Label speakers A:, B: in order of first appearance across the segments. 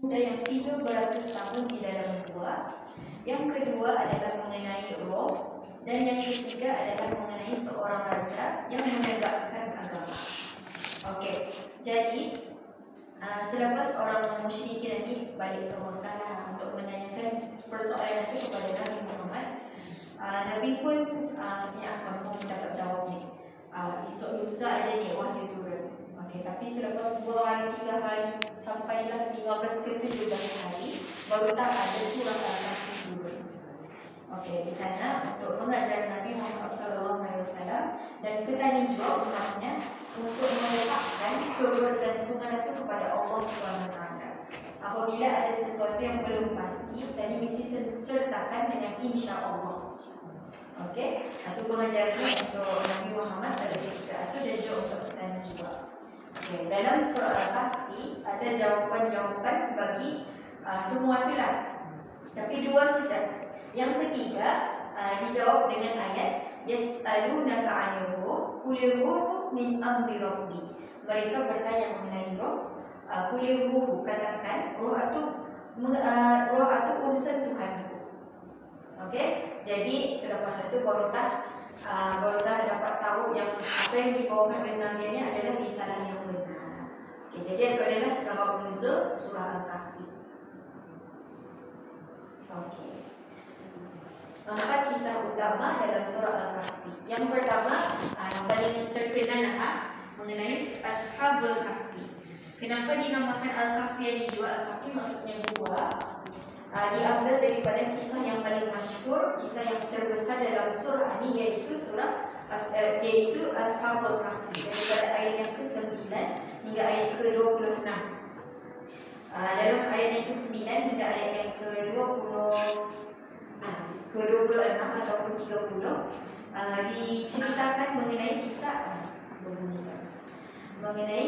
A: pemuda yang tidur beratus tahun di dalam gua. Yang kedua adalah mengenai roh. Dan yang ketiga adalah mengenai seorang raja yang menegakkan agama. Okey, jadi selepas orang musyrikin ini balik ke Mekah untuk menanyakan persoalan itu kepada Nabi Muhammad, Nabi pun kamu mendapat jawabnya. Esok lusa ada ni wahyu turun. Okey, tapi selepas 2 hari, 3 hari, sampailah 15 ke 17 hari, baru tak ada surah Al-Kahfi turun. Okey, di sana untuk mengajar Nabi Muhammad SAW dan ketani juga umatnya untuk meletakkan kebergantungan itu kepada Allah SWT. Apabila ada sesuatu yang belum pasti, tadi mesti sertakan dengan insya-Allah. Okey, itu pengajaran untuk Nabi Muhammad pada ketika itu dan juga untuk ketani juga. Okey, dalam surah Al-Kahfi ada jawapan-jawapan bagi semua itulah. Tapi 2 saja. Yang ketiga dijawab dengan ayat yas'alunaka 'anil ruh qul ruh min amri rabbi. Mereka bertanya mengenai roh. Qul ruh, katakan roh itu urusan Tuhanku. Okey, jadi selepas itu baru dapat tahu yang apa yang dibawakan oleh Nabi ini adalah risalah yang benar. Okey, jadi itu adalah sebab nuzul surah Al-Kahfi. Okey. 4 kisah utama dalam surah Al-Kahfi. Yang pertama, yang paling terkenal mengenai Ashabul Kahfi. Kenapa dinamakan Al-Kahfi yang dijual? Al-Kahfi maksudnya gua. Diambil daripada kisah yang paling masyhur, kisah yang terbesar dalam surah ini, yaitu Ashabul Kahfi, daripada ayat yang ke-9 hingga ayat ke-26. Dalam ayat yang ke-9 hingga ayat yang ke-26 ataupun 30 diceritakan mengenai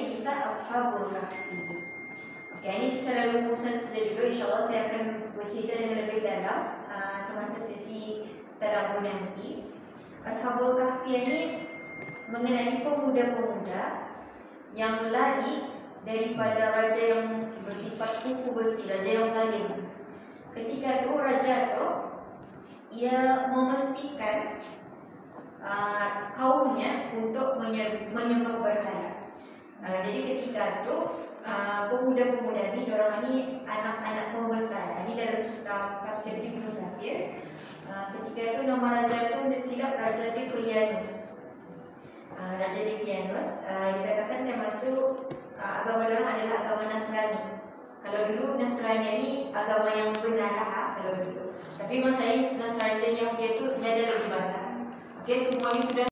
A: kisah Ashabul Kahfi. Okey, ini secara rumusan saja dulu. InsyaAllah saya akan bercerita dengan lebih dalam semasa sesi tadabbur nanti. Ashabul Kahfi ini mengenai pemuda-pemuda yang lari daripada raja yang bersifat kuku besi, raja yang zalim. Ketika itu raja itu ia memastikan kaumnya untuk menyembah berhala. Jadi ketika itu pemuda-pemuda ni, diorang ni anak-anak pembesar. Ini dalam kitab tafsir Ibnu Katsir. Ketika itu nama raja itu silap Raja Deqiyanus. Raja Deqiyanus dikatakan tema itu agama diorang adalah agama Nasrani. Kalau dulu Nasrani ni agama yang benar kalau dulu. Tapi masa ini Nasrani dan Yahudi itu ada lebih banyak. Okey, semuanya sudah